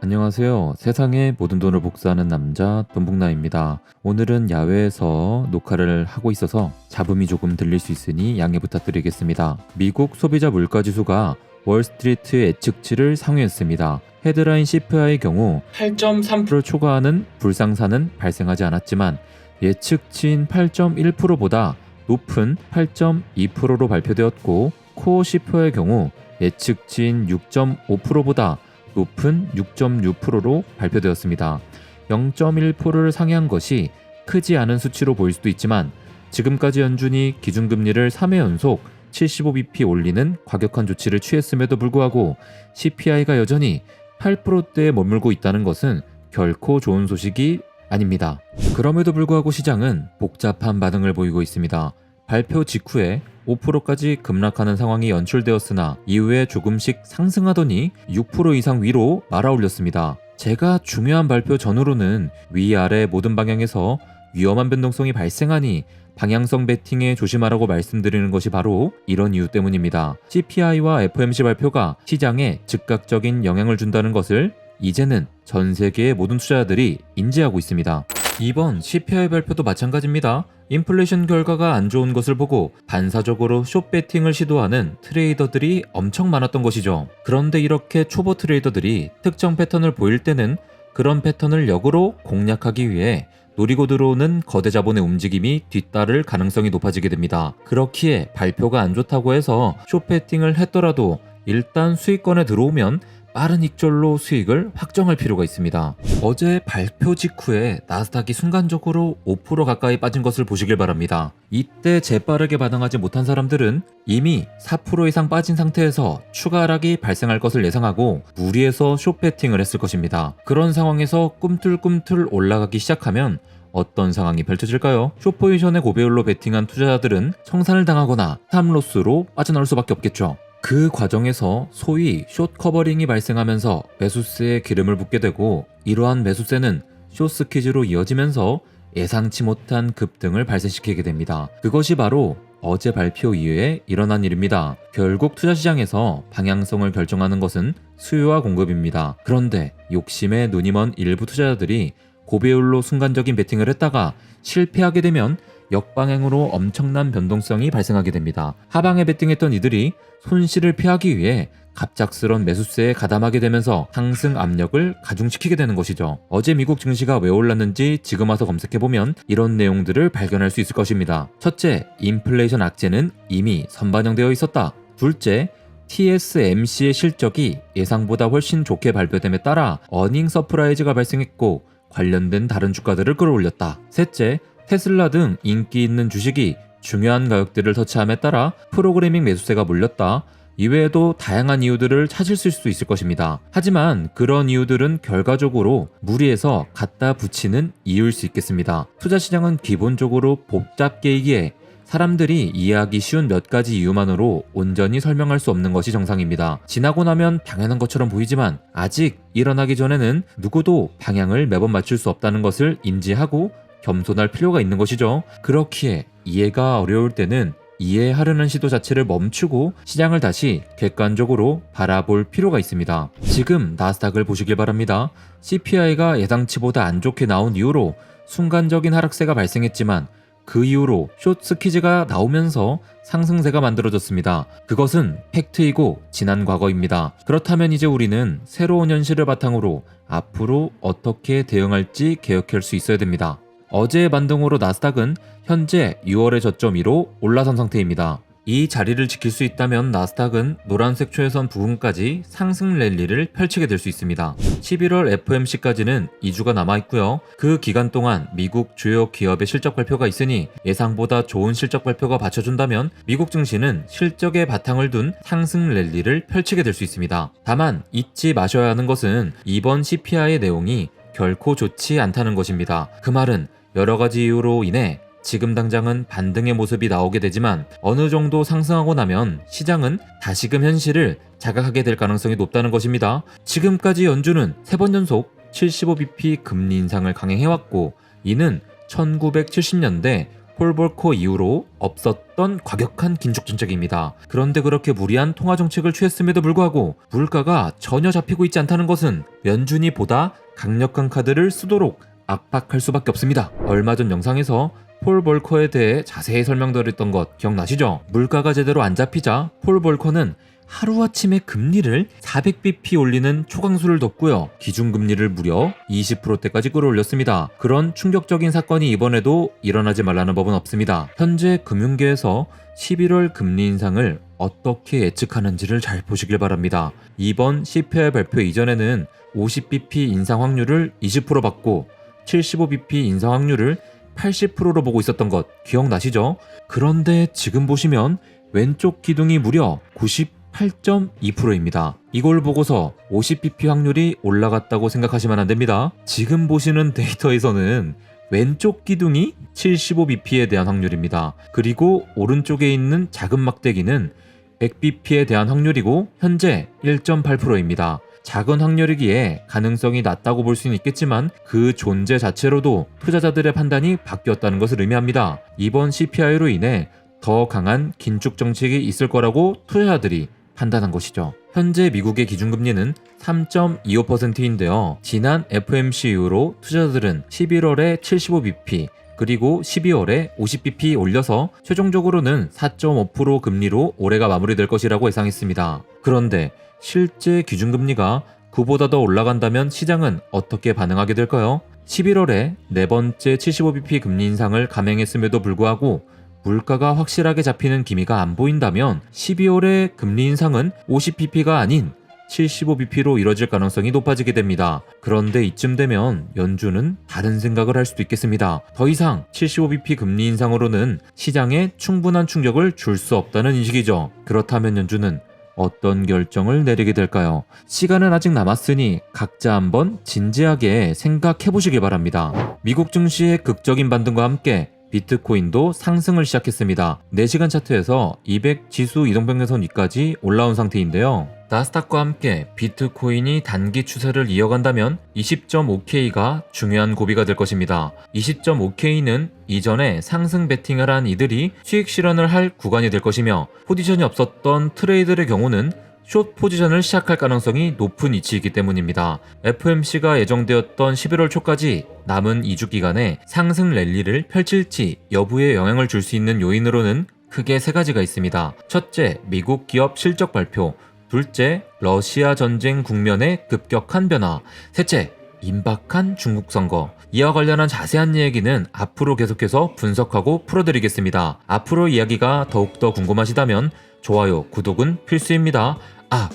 안녕하세요. 세상의 모든 돈을 복사하는 남자 돈복남입니다. 오늘은 야외에서 녹화를 하고 있어서 잡음이 조금 들릴 수 있으니 양해 부탁드리겠습니다. 미국 소비자 물가지수가 월스트리트 예측치를 상회했습니다. 헤드라인 CPI의 경우 8.3%를 초과하는 불상사는 발생하지 않았지만 예측치인 8.1%보다 높은 8.2%로 발표되었고, 코어 CPI의 경우 예측치인 6.5%보다 높은 6.6%로 발표되었습니다. 0.1%를 상회한 것이 크지 않은 수치로 보일 수도 있지만, 지금까지 연준이 기준금리를 3회 연속 75bp 올리는 과격한 조치를 취했음에도 불구하고 CPI가 여전히 8%대에 머물고 있다는 것은 결코 좋은 소식이 아닙니다. 그럼에도 불구하고 시장은 복잡한 반응을 보이고 있습니다. 발표 직후에 5%까지 급락하는 상황이 연출되었으나 이후에 조금씩 상승하더니 6% 이상 위로 말아올렸습니다. 제가 중요한 발표 전후로는 위아래 모든 방향에서 위험한 변동성이 발생하니 방향성 베팅에 조심하라고 말씀드리는 것이 바로 이런 이유 때문입니다. CPI와 FOMC 발표가 시장에 즉각적인 영향을 준다는 것을 이제는 전 세계의 모든 투자자들이 인지하고 있습니다. 이번 CPI 발표도 마찬가지입니다. 인플레이션 결과가 안 좋은 것을 보고 반사적으로 숏 베팅을 시도하는 트레이더들이 엄청 많았던 것이죠. 그런데 이렇게 초보 트레이더들이 특정 패턴을 보일 때는 그런 패턴을 역으로 공략하기 위해 노리고 들어오는 거대 자본의 움직임이 뒤따를 가능성이 높아지게 됩니다. 그렇기에 발표가 안 좋다고 해서 숏 베팅을 했더라도 일단 수익권에 들어오면 빠른 익절로 수익을 확정할 필요가 있습니다. 어제 발표 직후에 나스닥이 순간적으로 5% 가까이 빠진 것을 보시길 바랍니다. 이때 재빠르게 반응하지 못한 사람들은 이미 4% 이상 빠진 상태에서 추가 하락이 발생할 것을 예상하고 무리해서 숏 베팅을 했을 것입니다. 그런 상황에서 꿈틀꿈틀 올라가기 시작하면 어떤 상황이 펼쳐질까요? 숏 포지션의 고배율로 베팅한 투자자들은 청산을 당하거나 스탑로스로 빠져나올 수밖에 없겠죠. 그 과정에서 소위 숏 커버링이 발생하면서 매수세에 기름을 붓게 되고, 이러한 매수세는 숏 스퀴즈로 이어지면서 예상치 못한 급등을 발생시키게 됩니다. 그것이 바로 어제 발표 이후에 일어난 일입니다. 결국 투자시장에서 방향성을 결정하는 것은 수요와 공급입니다. 그런데 욕심에 눈이 먼 일부 투자자들이 고배율로 순간적인 베팅을 했다가 실패하게 되면 역방향으로 엄청난 변동성이 발생하게 됩니다. 하방에 베팅했던 이들이 손실을 피하기 위해 갑작스런 매수세에 가담하게 되면서 상승 압력을 가중시키게 되는 것이죠. 어제 미국 증시가 왜 올랐는지 지금 와서 검색해보면 이런 내용들을 발견할 수 있을 것입니다. 첫째, 인플레이션 악재는 이미 선반영되어 있었다. 둘째, TSMC의 실적이 예상보다 훨씬 좋게 발표됨에 따라 어닝 서프라이즈가 발생했고 관련된 다른 주가들을 끌어올렸다. 셋째, 테슬라 등 인기 있는 주식이 중요한 가격대를 터치함에 따라 프로그래밍 매수세가 몰렸다. 이외에도 다양한 이유들을 찾을 수 있을 것입니다. 하지만 그런 이유들은 결과적으로 무리해서 갖다 붙이는 이유일 수 있겠습니다. 투자시장은 기본적으로 복잡계이기에 사람들이 이해하기 쉬운 몇 가지 이유만으로 온전히 설명할 수 없는 것이 정상입니다. 지나고 나면 당연한 것처럼 보이지만 아직 일어나기 전에는 누구도 방향을 매번 맞출 수 없다는 것을 인지하고 겸손할 필요가 있는 것이죠. 그렇기에 이해가 어려울 때는 이해하려는 시도 자체를 멈추고 시장을 다시 객관적으로 바라볼 필요가 있습니다. 지금 나스닥을 보시길 바랍니다. CPI가 예상치보다 안 좋게 나온 이후로 순간적인 하락세가 발생했지만 그 이후로 숏 스퀴즈가 나오면서 상승세가 만들어졌습니다. 그것은 팩트이고 지난 과거입니다. 그렇다면 이제 우리는 새로운 현실을 바탕으로 앞으로 어떻게 대응할지 계획할 수 있어야 됩니다. 어제의 반등으로 나스닥은 현재 6월의 저점 위로 올라선 상태입니다. 이 자리를 지킬 수 있다면 나스닥은 노란색 초회선 부근까지 상승 랠리를 펼치게 될 수 있습니다. 11월 FOMC까지는 2주가 남아있고요. 그 기간 동안 미국 주요 기업의 실적 발표가 있으니 예상보다 좋은 실적 발표가 받쳐준다면 미국 증시는 실적에 바탕을 둔 상승 랠리를 펼치게 될 수 있습니다. 다만 잊지 마셔야 하는 것은 이번 CPI의 내용이 결코 좋지 않다는 것입니다. 그 말은 여러 가지 이유로 인해 지금 당장은 반등의 모습이 나오게 되지만 어느 정도 상승하고 나면 시장은 다시금 현실을 자각하게 될 가능성이 높다는 것입니다. 지금까지 연준은 3번 연속 75bp 금리 인상을 강행해왔고, 이는 1970년대 폴 볼커 이후로 없었던 과격한 긴축 정책입니다. 그런데 그렇게 무리한 통화 정책을 취했음에도 불구하고 물가가 전혀 잡히고 있지 않다는 것은 연준이 보다 강력한 카드를 쓰도록 압박할 수밖에 없습니다. 얼마 전 영상에서 폴 볼커에 대해 자세히 설명드렸던 것 기억나시죠? 물가가 제대로 안 잡히자 폴 볼커는 하루아침에 금리를 400bp 올리는 초강수를 뒀고요. 기준금리를 무려 20%대까지 끌어올렸습니다. 그런 충격적인 사건이 이번에도 일어나지 말라는 법은 없습니다. 현재 금융계에서 11월 금리 인상을 어떻게 예측하는지를 잘 보시길 바랍니다. 이번 CPI 발표 이전에는 50bp 인상 확률을 20% 받고 75bp 인상 확률을 80%로 보고 있었던 것 기억나시죠? 그런데 지금 보시면 왼쪽 기둥이 무려 98.2%입니다. 이걸 보고서 50bp 확률이 올라갔다고 생각하시면 안 됩니다. 지금 보시는 데이터에서는 왼쪽 기둥이 75bp에 대한 확률입니다. 그리고 오른쪽에 있는 작은 막대기는 100bp에 대한 확률이고 현재 1.8%입니다. 작은 확률이기에 가능성이 낮다고 볼 수는 있겠지만 그 존재 자체로도 투자자들의 판단이 바뀌었다는 것을 의미합니다. 이번 CPI로 인해 더 강한 긴축 정책이 있을 거라고 투자자들이 판단한 것이죠. 현재 미국의 기준금리는 3.25%인데요. 지난 FOMC 이후로 투자자들은 11월에 75bp 그리고 12월에 50bp 올려서 최종적으로는 4.5% 금리로 올해가 마무리될 것이라고 예상했습니다. 그런데 실제 기준금리가 그보다 더 올라간다면 시장은 어떻게 반응하게 될까요? 11월에 네 번째 75bp 금리 인상을 감행했음에도 불구하고 물가가 확실하게 잡히는 기미가 안 보인다면 12월의 금리 인상은 50bp가 아닌 75bp로 이뤄질 가능성이 높아지게 됩니다. 그런데 이쯤 되면 연준은 다른 생각을 할 수도 있겠습니다. 더 이상 75bp 금리 인상으로는 시장에 충분한 충격을 줄 수 없다는 인식이죠. 그렇다면 연준은 어떤 결정을 내리게 될까요? 시간은 아직 남았으니 각자 한번 진지하게 생각해 보시길 바랍니다. 미국 증시의 극적인 반등과 함께 비트코인도 상승을 시작했습니다. 4시간 차트에서 200 지수 이동평균선 위까지 올라온 상태인데요. 나스닥과 함께 비트코인이 단기 추세를 이어간다면 20.5K가 중요한 고비가 될 것입니다. 20.5K는 이전에 상승 베팅을 한 이들이 수익 실현을 할 구간이 될 것이며 포지션이 없었던 트레이더의 경우는 숏 포지션을 시작할 가능성이 높은 위치이기 때문입니다. FOMC가 예정되었던 11월 초까지 남은 2주 기간에 상승 랠리를 펼칠지 여부에 영향을 줄 수 있는 요인으로는 크게 3가지가 있습니다. 첫째, 미국 기업 실적 발표. 둘째, 러시아 전쟁 국면의 급격한 변화. 셋째, 임박한 중국 선거. 이와 관련한 자세한 얘기는 앞으로 계속해서 분석하고 풀어드리겠습니다. 앞으로 이야기가 더욱더 궁금하시다면 좋아요, 구독은 필수입니다.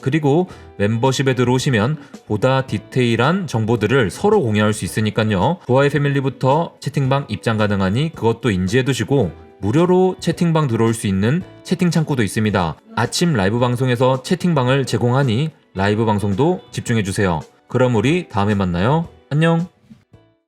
그리고 멤버십에 들어오시면 보다 디테일한 정보들을 서로 공유할 수 있으니까요. 좋아요 패밀리부터 채팅방 입장 가능하니 그것도 인지해두시고 무료로 채팅방 들어올 수 있는 채팅 창구도 있습니다. 아침 라이브 방송에서 채팅방을 제공하니 라이브 방송도 집중해주세요. 그럼 우리 다음에 만나요. 안녕.